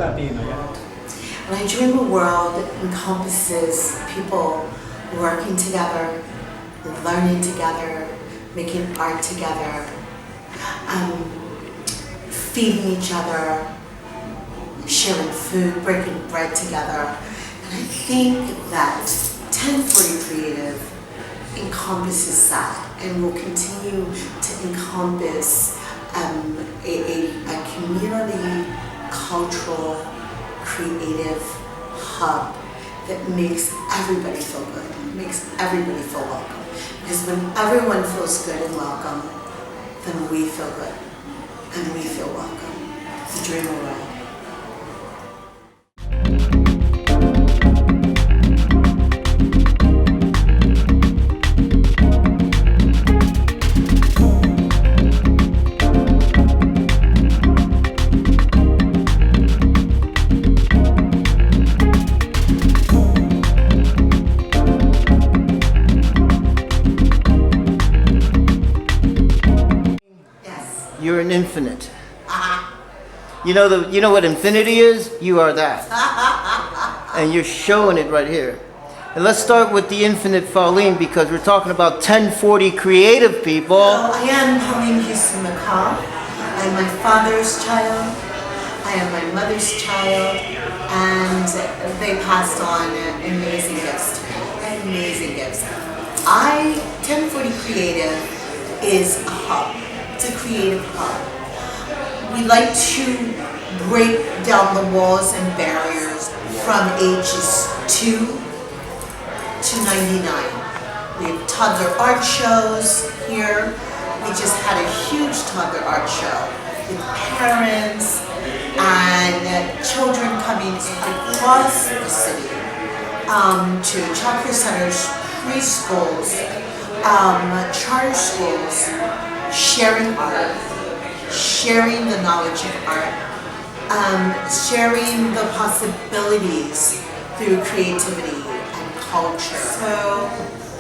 Latino, yeah. And I dream a world that encompasses people working together, learning together, making art together, feeding each other, sharing food, breaking bread together. And I think that 1040 Creative encompasses that and will continue to encompass a community, cultural, creative hub that makes everybody feel good, makes everybody feel welcome. Because when everyone feels good and welcome, then we feel good and we feel welcome. The dream world. You're an infinite. You know what infinity is? You are that. And you're showing it right here. And let's start with the infinite Pauline, because we're talking about 1040 creative people. Well, I am Pauline Houston McCall. I'm my father's child. I am my mother's child. And they passed on amazing gifts to me. Amazing gifts. 1040 Creative is a hub. It's a creative hub. We like to break down the walls and barriers from ages 2 to 99. We have toddler art shows here. We just had a huge toddler art show with parents and children coming across the city to childcare centers, preschools, charter schools, sharing art, sharing the knowledge of art, sharing the possibilities through creativity and culture. So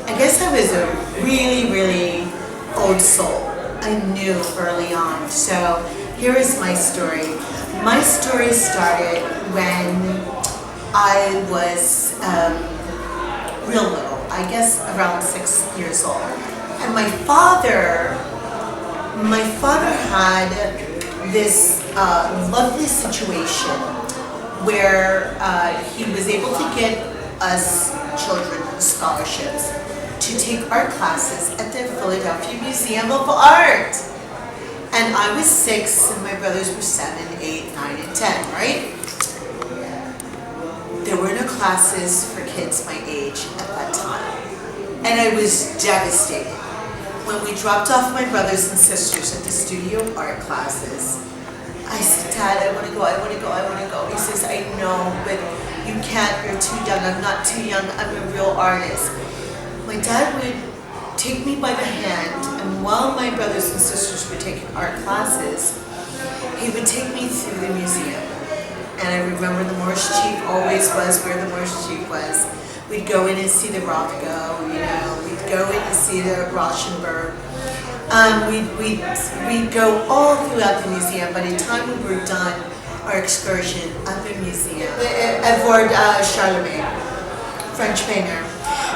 I guess I was a really, really old soul. I knew early on. So here is my story. My story started when I was real little, I guess around 6 years old. And my father had this lovely situation where he was able to get us children scholarships to take art classes at the Philadelphia Museum of Art. And I was 6 and my brothers were 7, 8, 9, and 10, right? There were no classes for kids my age at that time. And I was devastated. When we dropped off my brothers and sisters at the studio art classes, I said, Dad, I want to go, I want to go, I want to go. He says, I know, but you can't, you're too young. I'm not too young, I'm a real artist. My dad would take me by the hand, and while my brothers and sisters were taking art classes, he would take me through the museum. And I remember the Morris Chief always was where the Morris Chief was. We'd go in and see the Rothko, we'd go in and see the Rauschenberg. We'd go all throughout the museum. By the time we were done our excursion at the museum, Edward Charlemagne, French painter,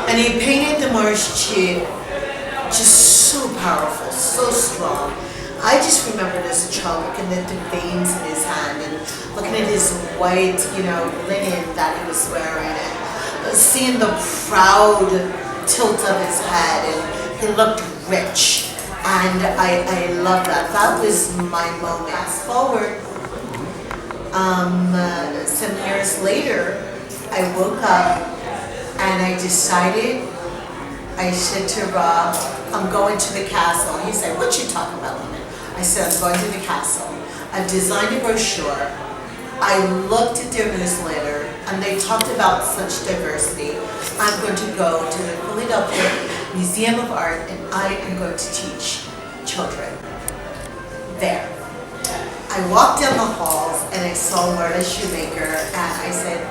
and he painted the Morris Chief just so powerful, so strong. I just remembered as a child looking at the veins in his hand and looking at his white, linen that he was wearing, and seeing the proud tilt of his head, and he looked rich, and I love that. That was my moment. Fast forward, some years later, I woke up and I decided, I said to Rob, I'm going to the castle. He said, what you talking about, woman? I said, I'm going to the castle. I've designed a brochure. I looked at their newsletter and they talked about such diversity. I'm going to go to the Philadelphia Museum of Art and I am going to teach children there. I walked down the halls and I saw Muralist shoemaker, and I said,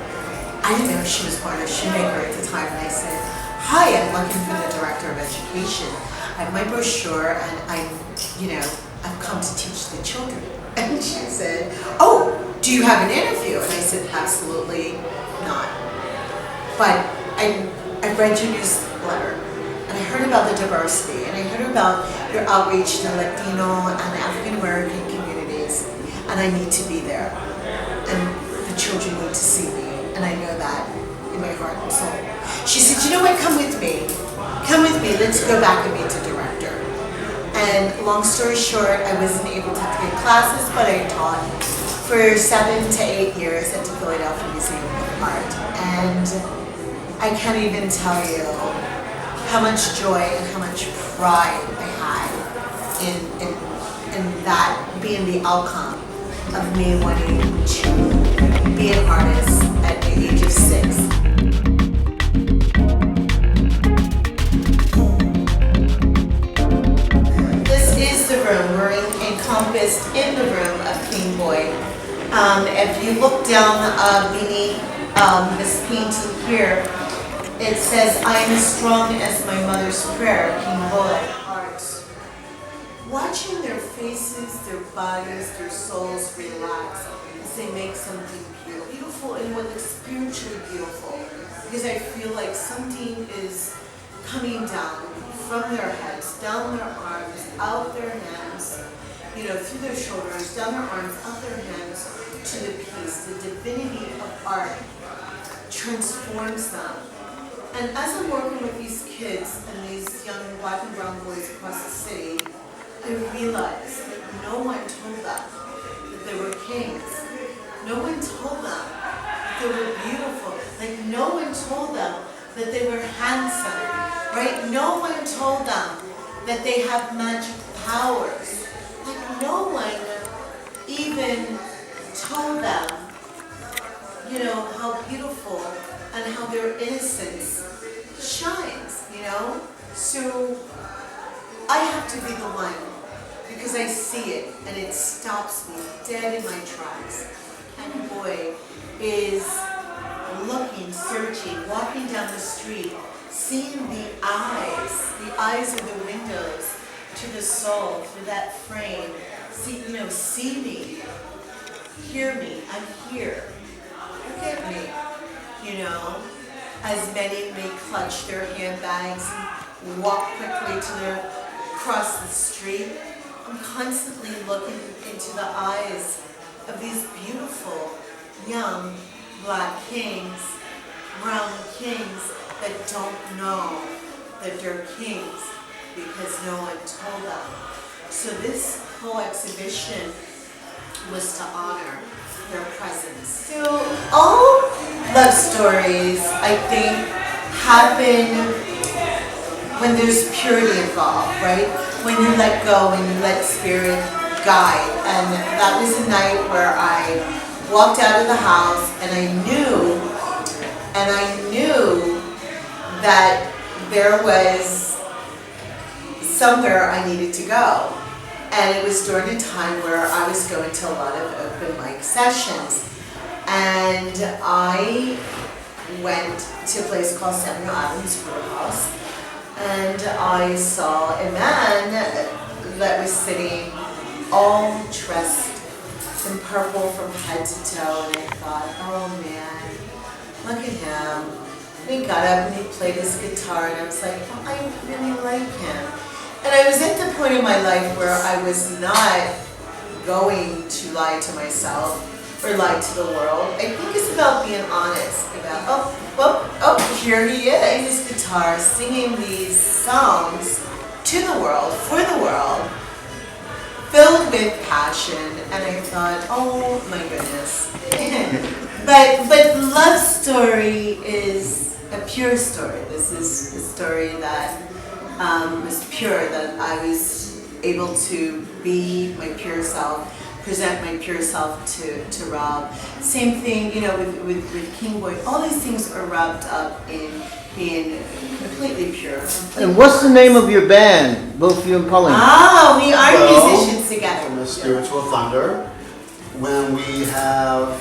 I didn't know she was Muralist shoemaker at the time, and I said, hi, I'm looking for the director of education. I have my brochure and I've come to teach the children. And she said, oh, do you have an interview? And I is it? Absolutely not. But I read your newsletter, and I heard about the diversity, and I heard about your outreach to Latino and African American communities, and I need to be there. And the children need to see me, and I know that in my heart and soul. She said, you know what, come with me. Come with me, let's go back and meet the director. And long story short, I wasn't able to take classes, but I taught for 7 to 8 years at the Philadelphia Museum of Art. And I can't even tell you how much joy and how much pride I had in that being the outcome of me wanting to be an artist at the age of 6. This is the room. We're encompassed in the room of King Boy. If you look down beneath this painting here, it says, I am as strong as my mother's prayer, King Boy. Art. Watching their faces, their bodies, their souls relax as they make something beautiful and what looks spiritually beautiful. Because I feel like something is coming down from their heads, down their arms, out their hands, through their shoulders, down their arms, out their hands, to the peace. The divinity of art transforms them. And as I'm working with these kids and these young black and brown boys across the city, I realized that no one told them that they were kings. No one told them that they were beautiful. Like, no one told them that they were handsome, right? No one told them that they have magic powers. Like, no one even told them, how beautiful and how their innocence shines, So I have to be the one, because I see it and it stops me dead in my tracks. Ken Boy is looking, searching, walking down the street, seeing the eyes of the windows to the soul, through that frame. See me, hear me, I'm here. Look at me, as many may clutch their handbags and walk quickly across the street. I'm constantly looking into the eyes of these beautiful young black kings, brown kings that don't know that they're kings because no one told them. So this whole exhibition was to honor their presence. So all love stories, I think, happen when there's purity involved, right? When you let go, when you let spirit guide. And that was a night where I walked out of the house and I knew that there was somewhere I needed to go. And it was during a time where I was going to a lot of open mic sessions. And I went to a place called Samuel Adams Brewhouse, and I saw a man that was sitting all dressed in purple from head to toe, and I thought, oh man, look at him. And he got up and he played his guitar, and I was like, oh, I really like him. And I was at the point in my life where I was not going to lie to myself or lie to the world. I think it's about being honest, about, here he is, playing his guitar, singing these songs to the world, for the world, filled with passion. And I thought, oh my goodness. but love story is a pure story. This is a story that was pure, that I was able to be my pure self, present my pure self to Robb. Same thing, with King Boy. All these things are wrapped up in being completely pure. And what's the name of your band, both you and Pauline? We are musicians together. From the Spiritual Thunder. When we have,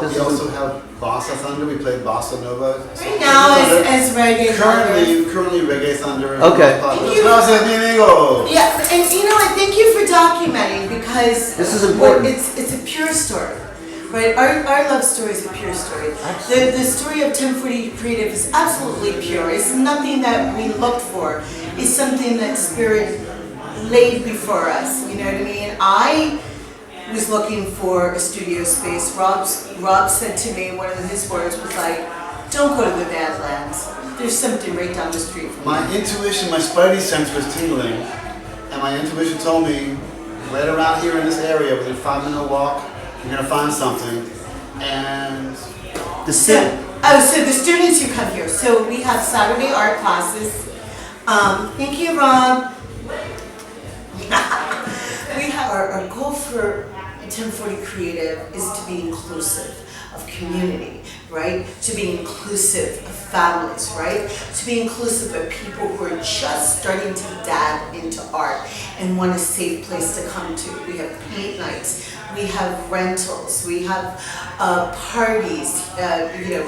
we also have Bossa Thunder. We play Bossa Nova. Right now, as reggae. Currently Reggae Thunder. Okay. Yeah, and I thank you for documenting, because this is important. It's a pure story. Right, our love story is a pure story. The story of 1040 Creative is absolutely pure. It's nothing that we looked for. It's something that Spirit laid before us. You know what I mean? I was looking for a studio space. Rob said to me, one of his words was like, "Don't go to the Badlands. There's something right down the street from My intuition, my spidey sense was tingling, and my intuition told me, right around here in this area, within a 5-minute walk, you're gonna find something." And So the students who come here, so we have Saturday art classes. Thank you, Rob. We have our goal for 1040 Creative is to be inclusive of community, right? To be inclusive of families, right? To be inclusive of people who are just starting to dab into art and want a safe place to come to. We have paint nights, we have rentals, we have parties,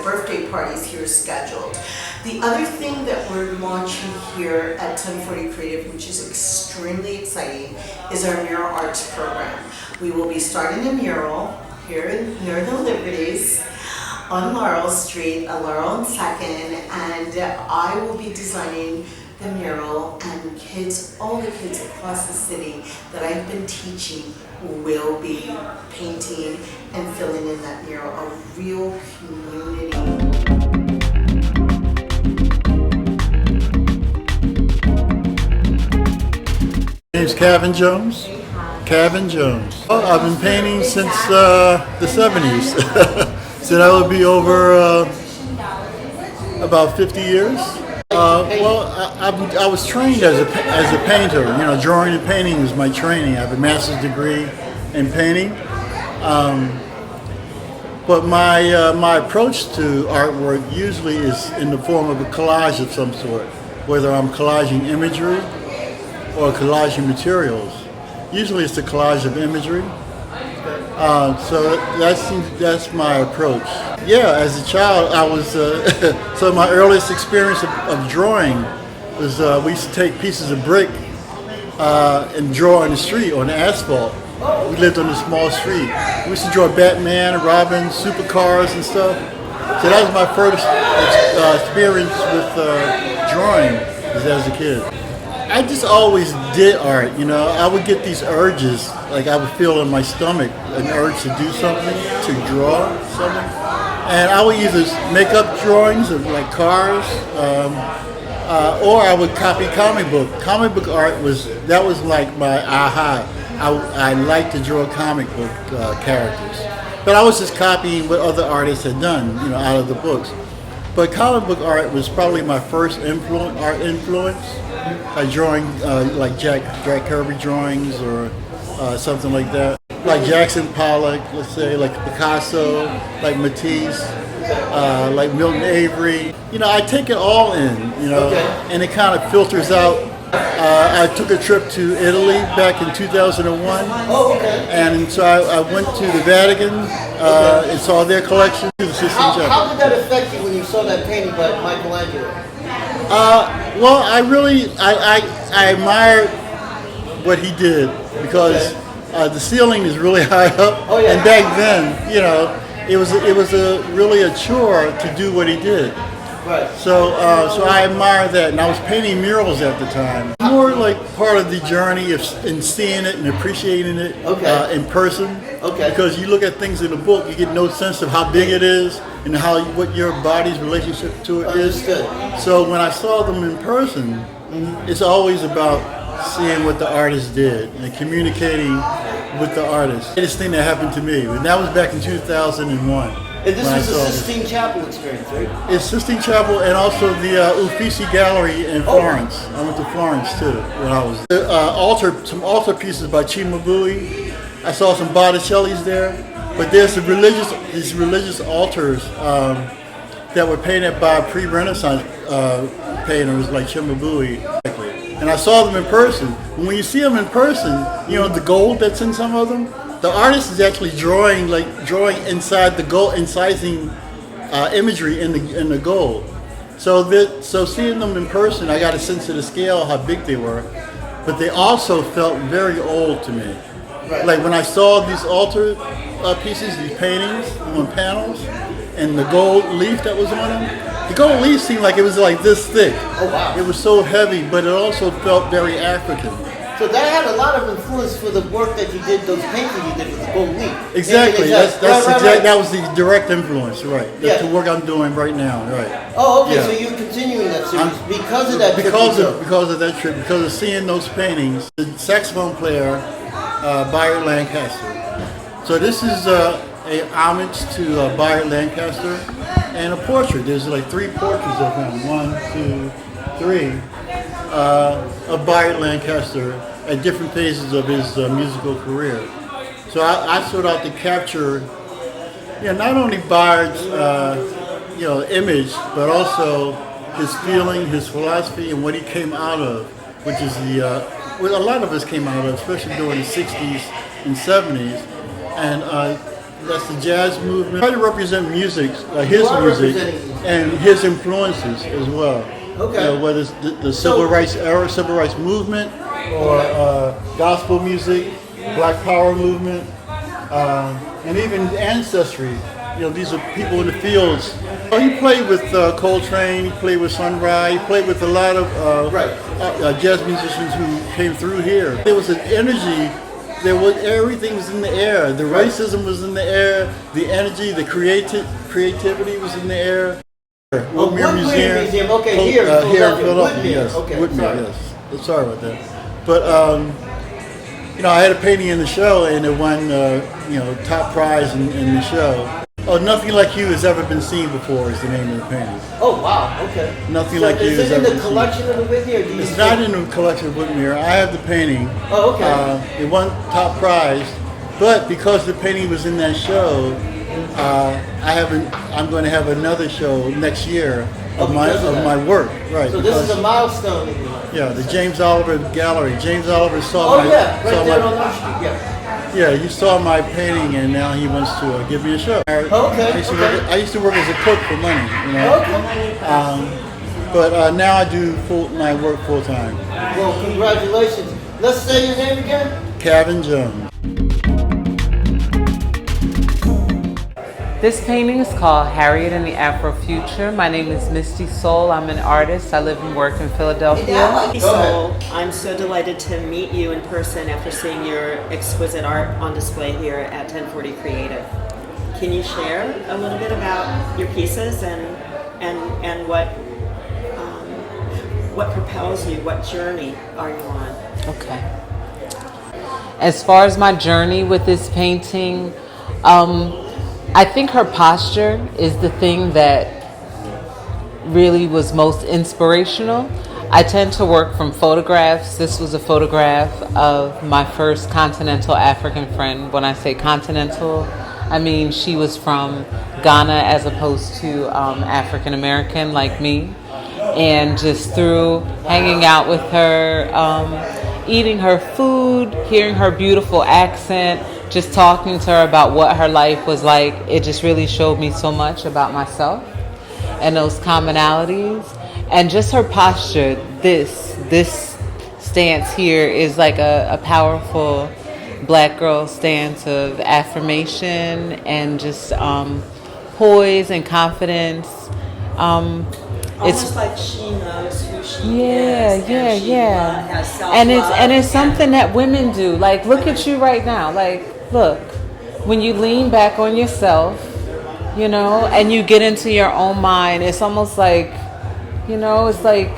birthday parties here scheduled. The other thing that we're launching here at 1040 Creative, which is extremely exciting, is our mural arts program. We will be starting a mural here near the Liberties on Laurel Street, Laurel and 2nd, and I will be designing the mural, and all the kids across the city that I've been teaching will be painting and filling in that mural, a real community. My name's Cavin Jones. Cavin Jones. Oh, I've been painting since the 70s. So that would be over about 50 years. I was trained as a painter. You know, drawing and painting is my training. I have a master's degree in painting. But my approach to artwork usually is in the form of a collage of some sort, whether I'm collaging imagery or collaging materials. Usually it's a collage of imagery. So that's my approach. Yeah, as a child, I was, so my earliest experience of drawing was we used to take pieces of brick and draw on the street, on the asphalt. We lived on a small street. We used to draw Batman, Robin, supercars and stuff. So that was my first experience with drawing as a kid. I just always did art, you know. I would get these urges, like I would feel in my stomach an urge to do something, to draw something. And I would either make up drawings of like cars, or I would copy comic book. Comic book art was like my aha. I like to draw comic book characters. But I was just copying what other artists had done, you know, out of the books. But comic book art was probably my first art influence. Like drawing like Jack Kirby drawings or something like that. Like Jackson Pollock, let's say, like Picasso, like Matisse, like Milton Avery. You know, I take it all in, you know, and it kind of filters out. I took a trip to Italy back in 2001. And so I went to the Vatican and saw their collection. How did that affect you when you saw that painting by Michelangelo? Well, I admire what he did because the ceiling is really high up, and back then, you know, it was really a chore to do what he did. Right. So I admire that, and I was painting murals at the time. More like part of the journey of in seeing it and appreciating it in person. Okay. Because you look at things in a book, you get no sense of how big it is and what your body's relationship to it is. So when I saw them in person, it's always about seeing what the artist did and communicating with the artist. The greatest thing that happened to me, and that was back in 2001. And this was the Sistine Chapel experience, right? It's Sistine Chapel and also the Uffizi Gallery in Florence. I went to Florence too when I was there. Some altar pieces by Cimabue. I saw some Botticelli's there, but there's these religious altars that were painted by pre-Renaissance painters like Cimabue. And I saw them in person. And when you see them in person, you know the gold that's in some of them. The artist is actually drawing inside the gold, incising imagery in the gold. So seeing them in person, I got a sense of the scale, how big they were, but they also felt very old to me. Right. Like when I saw these altar pieces, these paintings on panels, and the gold leaf that was on them. The gold leaf seemed like it was like this thick. Oh, wow. It was so heavy, but it also felt very African. So that had a lot of influence for the work that you did, those paintings you did with the gold leaf. Exactly. Right. That was the direct influence, right? That's Yeah. the work I'm doing right now, right? Oh, okay. Yeah. So you're continuing that series because of that trip. Because of that trip, because of seeing those paintings. The saxophone player, Byron Lancaster. So this is a homage to Byron Lancaster and a portrait. There's like 3 portraits of him. 1, 2, 3. Of Byron Lancaster at different phases of his musical career. So I sought out to capture, not only Byron's, image, but also his feeling, his philosophy, and what he came out of, which is what a lot of us came out of, especially during the 60s and 70s. And that's the jazz movement. I try to represent music, his music, and his influences as well. Okay. Whether it's the civil rights era, civil rights movement, or gospel music, Black Power movement, and even ancestry. These are people in the fields. He played with Coltrane, he played with Sunrise, he played with a lot of jazz musicians who came through here. There was an energy. Everything was in the air. The racism was in the air. The energy, the creativity was in the air. Whitmer Museum. Okay, here in Philadelphia. Philadelphia, yes. Okay, Whitmer, yes. Sorry about that. But I had a painting in the show, and it won top prize in the show. Oh, Nothing Like You Has Ever Been Seen Before is the name of the painting. Oh, wow. Okay. Nothing Like You Has Ever Been Seen. Is it in the collection of the Whitney? It's not in the collection of Whitmer. I have the painting. Oh, okay. It won top prize, but because the painting was in that show, I'm going to have another show next year of my work. Right. So this is a milestone in your life. Yeah, the James Oliver Gallery. James Oliver saw Oh my. yeah, right saw there my, on our street. Yeah. Yeah, he saw my painting, and now he wants to give me a show. Okay. I used to work as a cook for money, Okay. But now I do my work full time. Well, congratulations. Let's say your name again. Cavin Jones. This painting is called Harriet in the Afrofuture. My name is Misty Sol. I'm an artist. I live and work in Philadelphia. Misty Sol, I'm so delighted to meet you in person after seeing your exquisite art on display here at 1040 Creative. Can you share a little bit about your pieces and what propels you? What journey are you on? Okay. As far as my journey with this painting, I think her posture is the thing that really was most inspirational. I tend to work from photographs. This was a photograph of my first continental African friend. When I say continental, I mean she was from Ghana as opposed to African American like me. And just through hanging out with her, eating her food, hearing her beautiful accent, just talking to her about what her life was like, it just really showed me so much about myself and those commonalities. And just her posture, this stance here is like a powerful Black girl stance of affirmation and just poise and confidence. Almost like she knows who she is. Yeah. And it's something that women do. Like, look at you right now. Like, look, when you lean back on yourself, and you get into your own mind, it's almost like, it's like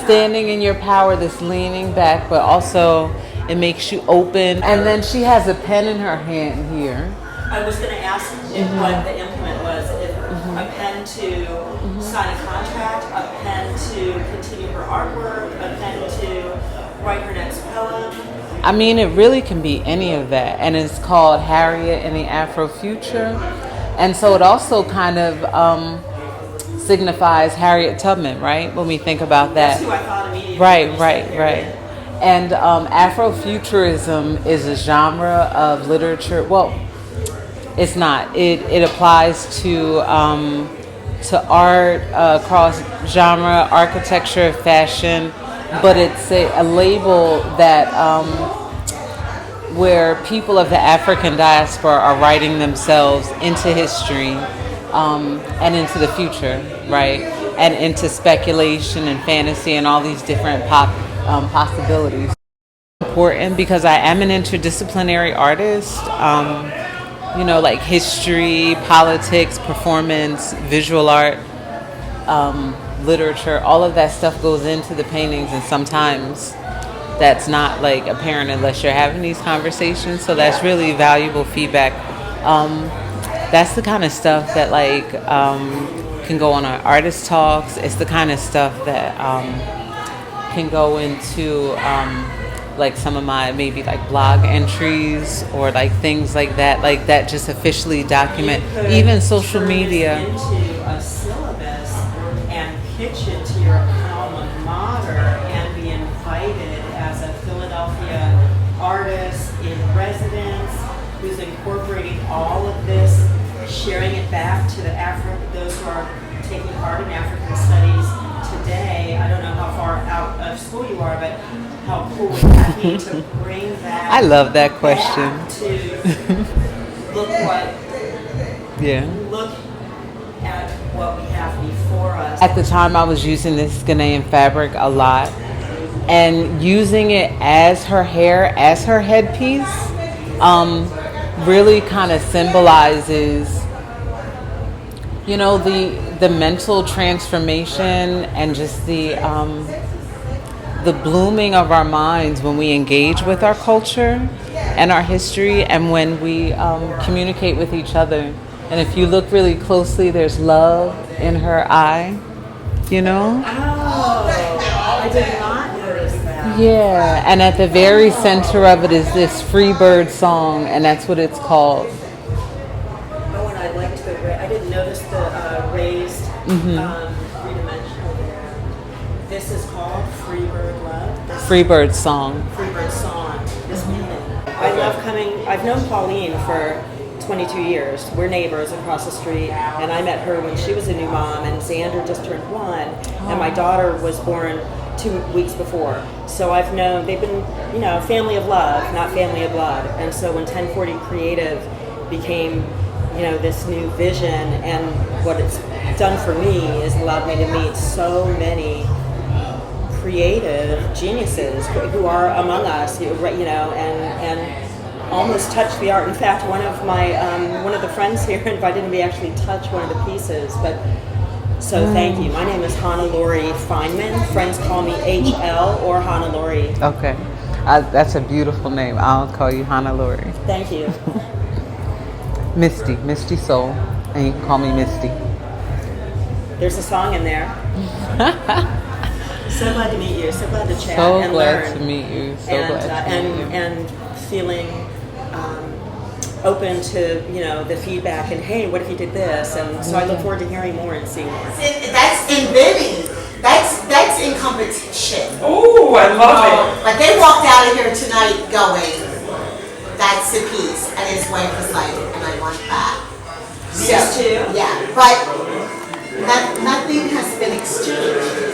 standing in your power, this leaning back, but also it makes you open. And then she has a pen in her hand here. I was going to ask what the implement was. If a pen to sign a contract, a pen to continue her artwork, a pen to write her next poem. I mean, it really can be any of that. And it's called Harriet in the Afrofuture. And so it also kind of signifies Harriet Tubman, right? When we think about that. That's who I thought immediately. Right. And Afrofuturism is a genre of literature. Well, it's not. It applies to art, across genre, architecture, fashion, but it's a label that where people of the African diaspora are writing themselves into history and into the future, right? And into speculation and fantasy and all these different possibilities. Important because I am an interdisciplinary artist. Like history, politics, performance, visual art, literature, all of that stuff goes into the paintings, and sometimes that's not like apparent unless you're having these conversations. So that's really valuable feedback. That's the kind of stuff that can go on our artist talks. It's the kind of stuff that can go into some of my maybe blog entries or things like that just officially document even social media. Into a syllabus and pitch it to your alma mater and be invited as a Philadelphia artist in residence who's incorporating all of this, sharing it back to those who are taking part in African studies today. I don't know how far out of school you are, but how cool would that be to bring that? I love that question. To look at what we have before us. At the time, I was using this Ghanaian fabric a lot, and using it as her hair, as her headpiece, really kind of symbolizes, the mental transformation and just the blooming of our minds when we engage with our culture and our history, and when we communicate with each other. And if you look really closely, there's love in her eye, Oh, I did not notice that. Yeah, and at the very center of it is this Freebird song, and that's what it's called. Oh, and I liked I didn't notice the raised three-dimensional there. This is called Freebird Love. Freebird song. Freebird Song. This meaning. I love coming. I've known Pauline for 22 years. We're neighbors across the street, and I met her when she was a new mom, and Xander just turned 1, and my daughter was born 2 weeks before. So I've known, they've been, family of love, not family of blood. And so when 1040 Creative became, this new vision, and what it's done for me is allowed me to meet so many creative geniuses who are among us, and almost touch the art. In fact, one of the friends here invited me to actually touch one of the pieces. But so thank you. My name is Hannah-Lori Feynman. Friends call me HL or Hannah-Lori. Okay, that's a beautiful name. I'll call you Hannah-Lori. Thank you. Misty Sol, and you can call me Misty. There's a song in there. So glad to meet you. So glad to chat So and glad learn. to meet you. And feeling open to the feedback and hey, what if you did this? And so I look forward to hearing more and seeing more. That's in bidding. That's in competition. Oh, I love it. But they walked out of here tonight going, that's the piece. And his wife was like, and I want that. Yes, too? Yeah, but nothing has been exchanged.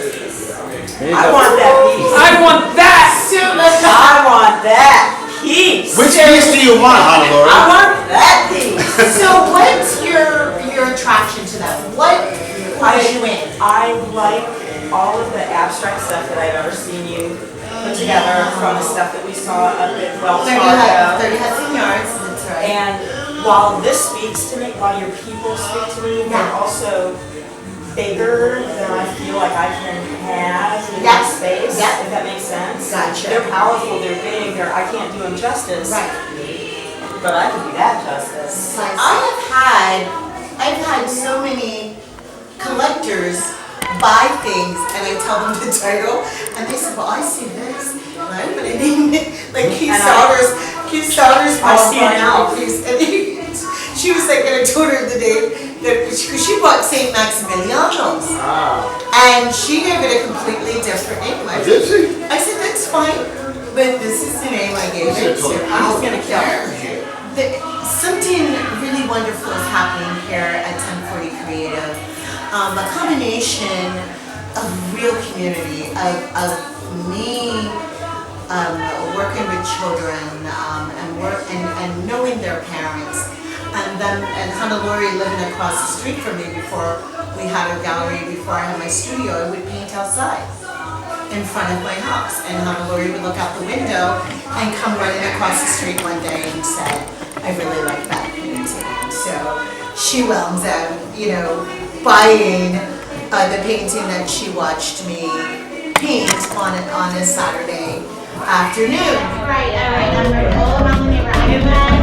I want that piece. I want that. I want that piece. Which piece do you want, Hannah-Lori? I want that piece. So what's your attraction to that? What pulls you in? I like all of the abstract stuff that I've ever seen you put together, from the stuff that we saw up at Wells 30 Fargo. Hudson Yards, that's right. And while this speaks to me, while your people speak to me, they're also bigger than I feel like I can have in my space, if that makes sense. Gotcha. They're powerful, they're big, I can't do them justice. Right. But I can do that justice. I've had so many collectors buy things and I tell them the title and they say, well, I see this and I'm gonna name it like Keith Sauter's I see it now. And she was like, and I told her the name because she bought St. Maximiliano's. And she gave it a completely different name. Did she? I said, that's fine, but this is the name I gave it. So I'm just gonna kill her. Something really wonderful is happening here at 1040 Creative. A combination of real community, of me working with children, and knowing their parents. And Hannah-Laurie living across the street from me before we had a gallery, before I had my studio, I would paint outside in front of my house. And Hannah-Laurie would look out the window and come running across the street one day and say, I really like that painting. So she wound up, buying the painting that she watched me paint on a Saturday afternoon. All right, I'm all around the neighborhood.